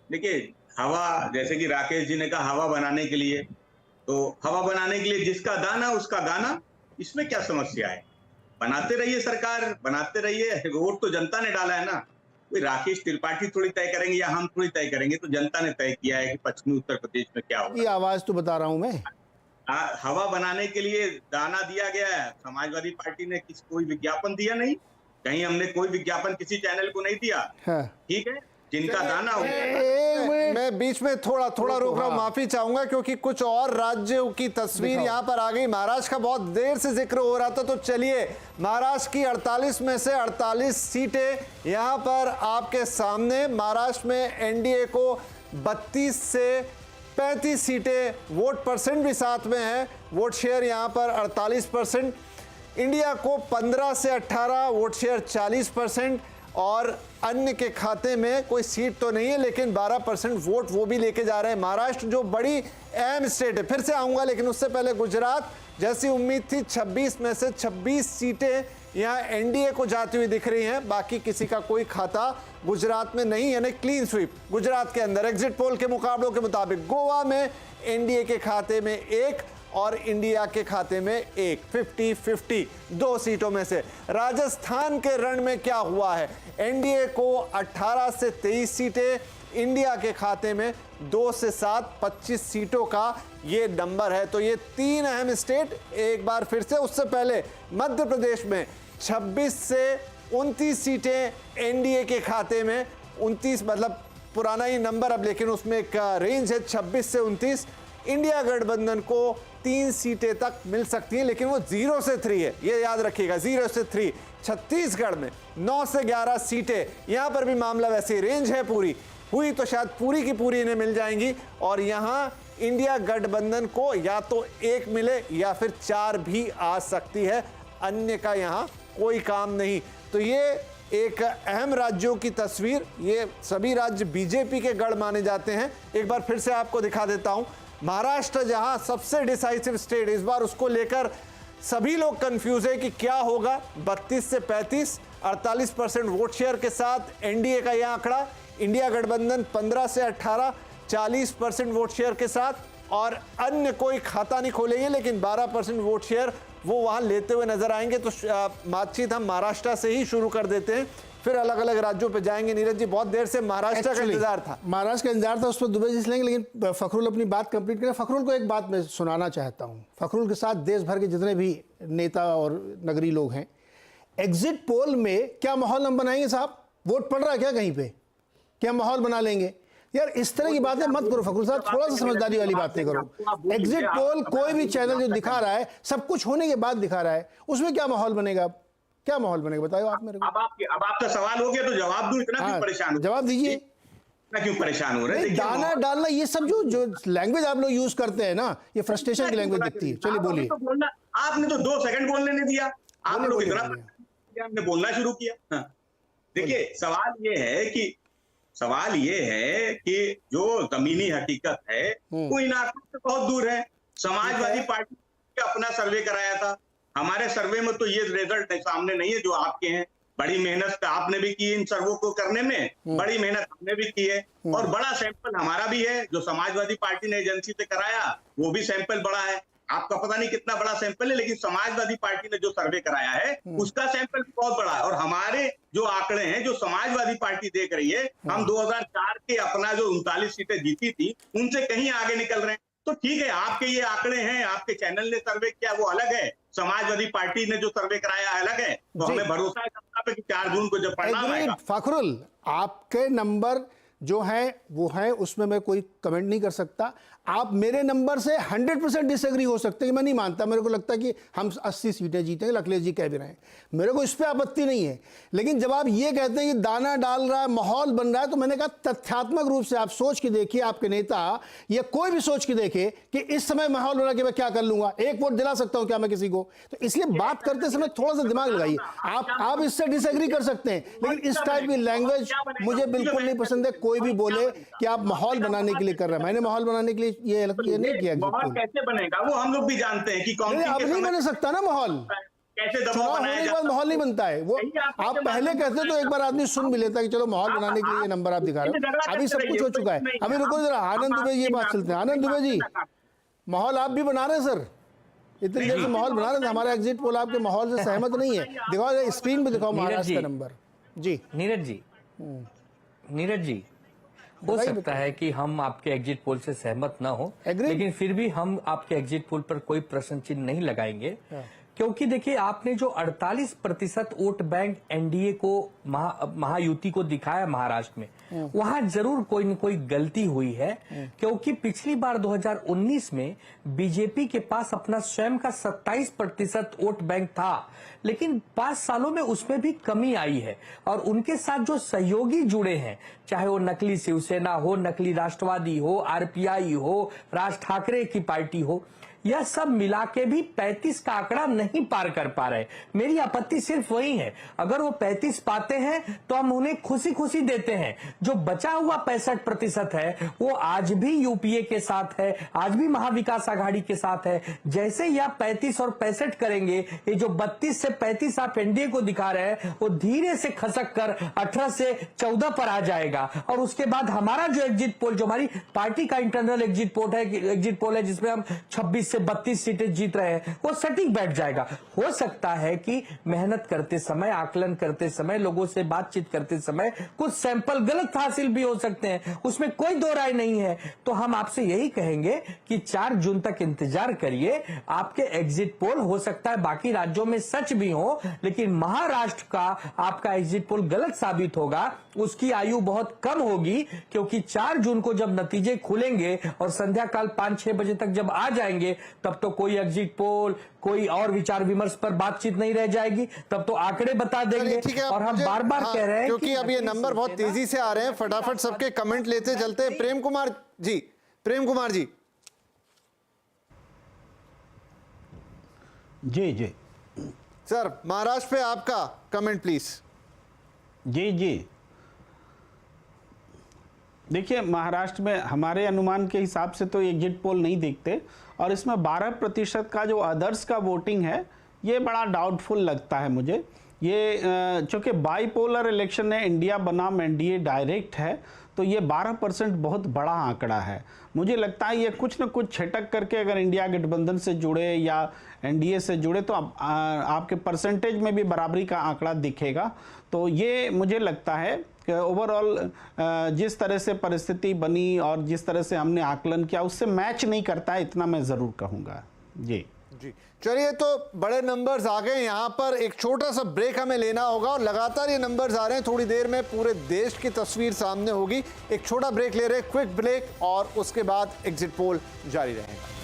देखिए, हवा जैसे कि राकेश जी ने कहा हवा बनाने के लिए, तो हवा बनाने के लिए जिसका दाना उसका गाना, इसमें क्या समस्या है? बनाते रहिए सरकार, बनाते रहिए, वोट तो जनता ने डाला है ना। कोई राकेश त्रिपाठी थोड़ी तय करेंगे या हम थोड़ी तय करेंगे, तो जनता ने तय किया है कि पश्चिमी उत्तर प्रदेश में क्या ये होगा। आवाज तो बता रहा हूं मैं। हवा बनाने के लिए दाना दिया गया है। समाजवादी पार्टी ने कोई विज्ञापन दिया नहीं, कहीं हमने कोई विज्ञापन किसी चैनल को नहीं दिया। हाँ। ठीक है, जिनका दाना हो। मैं बीच में थोड़ा रोक रहा हूं, माफी चाहूंगा क्योंकि कुछ और राज्यों की तस्वीर यहां पर आ गई। महाराष्ट्र का बहुत देर से जिक्र हो रहा था, तो चलिए महाराष्ट्र की 48 में से 48 सीटें यहां पर आपके सामने। महाराष्ट्र में एनडीए को 32 से 35 सीटें, वोट परसेंट भी साथ में है, वोट शेयर यहां पर 48%। इंडिया को 15 से 18, वोट शेयर 40%, और अन्य के खाते में कोई सीट तो नहीं है लेकिन 12% वोट वो भी लेके जा रहे हैं। महाराष्ट्र जो बड़ी अहम स्टेट है, फिर से आऊंगा लेकिन उससे पहले गुजरात, जैसी उम्मीद थी 26 में से 26 सीटें यहां एनडीए को जाती हुई दिख रही हैं। बाकी किसी का कोई खाता गुजरात में नहीं, यानी क्लीन स्वीप गुजरात के अंदर। एग्जिट पोल के मुकाबलों के मुताबिक गोवा में एनडीए के खाते में 1 और इंडिया के खाते में 1, 50-50 2 सीटों में से। राजस्थान के रण में क्या हुआ है? एनडीए को 18 से 23 सीटें, इंडिया के खाते में 2 से 7, 25 सीटों का ये नंबर है। तो ये 3 अहम स्टेट एक बार फिर से। उससे पहले मध्य प्रदेश में 26 से 29 सीटें एनडीए के खाते में, 29 मतलब पुराना ही नंबर अब, लेकिन उसमें एक रेंज है 26 से 29। इंडिया गठबंधन को 3 सीटें तक मिल सकती हैं, लेकिन वो 0 से 3 है, ये याद रखिएगा, 0 से 3। छत्तीसगढ़ में 9 से 11 सीटें, यहां पर भी मामला वैसे रेंज है, पूरी हुई तो शायद पूरी की पूरी इन्हें मिल जाएंगी। और यहां इंडिया गठबंधन को या तो 1 मिले या फिर 4 भी आ सकती है, अन्य का यहां कोई काम नहीं। तो ये एक अहम राज्यों की तस्वीर, ये सभी राज्य बीजेपी के गढ़ माने जाते हैं। एक बार फिर से आपको दिखा देता हूं, महाराष्ट्र जहां सबसे डिसाइसिव स्टेट, इस बार उसको लेकर सभी लोग कंफ्यूज है कि क्या होगा। 32 से 35, 48% वोट शेयर के साथ एनडीए का यह आंकड़ा। इंडिया गठबंधन 15 से 18, 40% वोट शेयर के साथ, और अन्य कोई खाता नहीं खोलेंगे लेकिन 12% वोट शेयर वो वहां लेते हुए नजर आएंगे। तो बातचीत हम महाराष्ट्र से ही शुरू कर देते हैं, फिर अलग अलग राज्यों पे जाएंगे। नीरज जी, बहुत देर से महाराष्ट्र का इंतजार था। महाराष्ट्र का इंतजार था, उस पर दुबई जी लेंगे, लेकिन फखरुल अपनी बात कंप्लीट करें। फखरुल को एक बात मैं सुनाना चाहता हूं, फखरुल के साथ देश भर के जितने भी नेता और नगरी लोग हैं। एग्जिट पोल में क्या माहौल हम बनाएंगे साहब? वोट पड़ रहा है क्या कहीं पे? क्या माहौल बना लेंगे? यार इस तरह की बातें मत करो फखरुल साहब, थोड़ा सा समझदारी वाली बातें करो। एग्जिट पोल कोई भी चैनल जो दिखा रहा है, सब कुछ होने के बाद दिखा रहा है, उसमें क्या माहौल बनेगा? क्या माहौल बनेगा बताओ आप मेरे को। अब आपका सवाल हो गया तो जवाब दूं, इतना क्यों परेशान हो? जवाब दीजिए। इतना क्यों परेशान हो रहे हैं? दाना डालना, ये सब जो लैंग्वेज आप लोग यूज करते हैं ना, ये फ्रस्ट्रेशन की लैंग्वेज दिखती है। चलिए बोलिए। आपने तो 2 सेकंड बोलने नहीं दिया, आप लोग इतना हमने बोलना शुरू किया। देखिए, सवाल ये है कि जो जमीनी हकीकत है वो इन आंकड़ों से बहुत दूर है। समाजवादी पार्टी ने अपना सर्वे कराया था, हमारे सर्वे में तो ये रिजल्ट सामने नहीं है जो आपके हैं। बड़ी मेहनत आपने भी की इन सर्वों को करने में, बड़ी मेहनत हमने भी की है, और बड़ा सैंपल हमारा भी है। जो समाजवादी पार्टी ने एजेंसी से कराया वो भी सैंपल बड़ा है। आपका पता नहीं कितना बड़ा सैंपल है, लेकिन समाजवादी पार्टी ने जो सर्वे कराया है उसका सैंपल बहुत बड़ा है। और हमारे जो आंकड़े हैं जो समाजवादी पार्टी देख रही है, हम 2004 के अपना जो 39 सीटें जीती थी उनसे कहीं आगे निकल रहे हैं। तो ठीक है, आपके ये आंकड़े हैं, आपके चैनल ने सर्वे किया वो अलग है, समाजवादी पार्टी ने जो सर्वे कराया अलग है। तो हमें भरोसा है जनता पे कि 4 जून को जब परिणाम आएगा। फखरुल, आपके नंबर जो है वो है, उसमें मैं कोई कमेंट नहीं कर सकता। आप मेरे नंबर से 100% डिसएग्री हो सकते हैं कि मैं नहीं मानता, मेरे को लगता है कि हम 80 सीटें जीतेंगे, अखिलेश जी कह भी रहे हैं, मेरे को इस पर आपत्ति नहीं है। लेकिन जब आप ये कहते हैं कि दाना डाल रहा है, माहौल बन रहा है, तो मैंने कहा तथ्यात्मक रूप से आप सोच के देखिए, आपके नेता या कोई भी सोच के देखे कि इस समय माहौल बना कि मैं क्या कर लूंगा, 1 वोट दिला सकता हूं क्या मैं किसी को? तो इसलिए बात करते समय थोड़ा सा दिमाग लगाइए। आप इससे डिसएग्री कर सकते हैं, लेकिन इस टाइप की लैंग्वेज मुझे बिल्कुल नहीं पसंद है। कोई भी बोले कि आप माहौल बनाने के लिए कर रहे हैं, मैंने माहौल बनाने के लिए ये नहीं किया। माहौल कैसे बनेगा वो हम लोग भी जानते हैं कि कौन अब नहीं बन सकता ना माहौल। कैसे दबाव चुनाव बनाया होने के जाता बाद माहौल नहीं बनता है वो। आप पहले कहते तो एक बार आदमी सुन भी लेता कि चलो माहौल बनाने के लिए ये नंबर आप दिखा रहे हो। अभी सब कुछ हो चुका है। अभी रुको जरा, आनंद दुबे ये बात चलते हैं। आनंद दुबे जी, माहौल आप भी बना रहे हैं सर, इतनी देर से माहौल बना रहे थे। हमारा एग्जिट पोल आपके माहौल से सहमत नहीं है। दिखाओ स्क्रीन पे, दिखाओ महाराष्ट्र का नंबर। जी नीरज जी, हो सकता है कि हम आपके एग्जिट पोल से सहमत ना हो, लेकिन फिर भी हम आपके एग्जिट पोल पर कोई प्रश्न चिन्ह नहीं लगाएंगे, क्योंकि देखिए आपने जो 48% वोट बैंक एनडीए को महायुति को दिखाया महाराष्ट्र में, वहां जरूर कोई न कोई गलती हुई है, क्योंकि पिछली बार 2019 में बीजेपी के पास अपना स्वयं का 27% वोट बैंक था, लेकिन 5 सालों में उसमें भी कमी आई है। और उनके साथ जो सहयोगी जुड़े हैं, चाहे वो नकली शिवसेना हो, नकली राष्ट्रवादी हो, आरपीआई हो, राज ठाकरे की पार्टी हो, यह सब मिला के भी 35 का आंकड़ा नहीं पार कर पा रहे। मेरी आपत्ति सिर्फ वही है, अगर वो 35 पाते हैं तो हम उन्हें खुशी खुशी देते हैं। जो बचा हुआ 65% है वो आज भी यूपीए के साथ है, आज भी महाविकास आघाड़ी के साथ है। जैसे यह 35 और 65 करेंगे, ये जो 32 से 35 आप एनडीए को दिखा रहे हैं, वो धीरे से खसक कर 18 से 14 पर आ जाएगा। और उसके बाद हमारा जो एग्जिट पोल, जो हमारी पार्टी का इंटरनल एग्जिट पोल है जिसमें हम 26 से 32 सीटें जीत रहे हैं, वो सटीक बैठ जाएगा। हो सकता है कि मेहनत करते समय, आकलन करते समय, लोगों से बातचीत करते समय कुछ सैंपल गलत हासिल भी हो सकते हैं, उसमें कोई दो राय नहीं है। तो हम आपसे यही कहेंगे कि 4 जून तक इंतजार करिए। आपके एग्जिट पोल हो सकता है बाकी राज्यों में सच भी हो, लेकिन महाराष्ट्र का आपका एग्जिट पोल गलत साबित होगा। उसकी आयु बहुत कम होगी, क्योंकि 4 जून को जब नतीजे खुलेंगे और संध्या काल 5-6 बजे तक जब आ जाएंगे, तब तो कोई एग्जिट पोल, कोई और विचार विमर्श पर बातचीत नहीं रह जाएगी, तब तो आंकड़े बता देंगे। और हम बार बार कह रहे हैं क्योंकि अब ये नंबर बहुत तेजी से आ रहे हैं, फटाफट सबके कमेंट लेते चलते हैं। प्रेम कुमार जी, जी सर, महाराष्ट्र पे आपका कमेंट प्लीज। जी देखिए, महाराष्ट्र में हमारे अनुमान के हिसाब से तो एग्जिट पोल नहीं दिखते, और इसमें 12% का जो अदर्स का वोटिंग है, ये बड़ा डाउटफुल लगता है मुझे। ये चूँकि बाईपोलर इलेक्शन है, इंडिया बनाम एनडीए डायरेक्ट है, तो ये 12% बहुत बड़ा आंकड़ा है। मुझे लगता है ये कुछ न कुछ छिटक करके अगर इंडिया गठबंधन से जुड़े या एनडीए से जुड़े तो आपके परसेंटेज में भी बराबरी का आंकड़ा दिखेगा। तो ये मुझे लगता है कि ओवरऑल जिस तरह से परिस्थिति बनी और जिस तरह से हमने आकलन किया, उससे मैच नहीं करता है, इतना मैं ज़रूर कहूँगा। जी चलिए, तो बड़े नंबर्स आ गए। यहाँ पर एक छोटा सा ब्रेक हमें लेना होगा, और लगातार ये नंबर्स आ रहे हैं। थोड़ी देर में पूरे देश की तस्वीर सामने होगी। एक छोटा ब्रेक ले रहे हैं, क्विक ब्रेक, और उसके बाद एग्जिट पोल जारी रहेगा।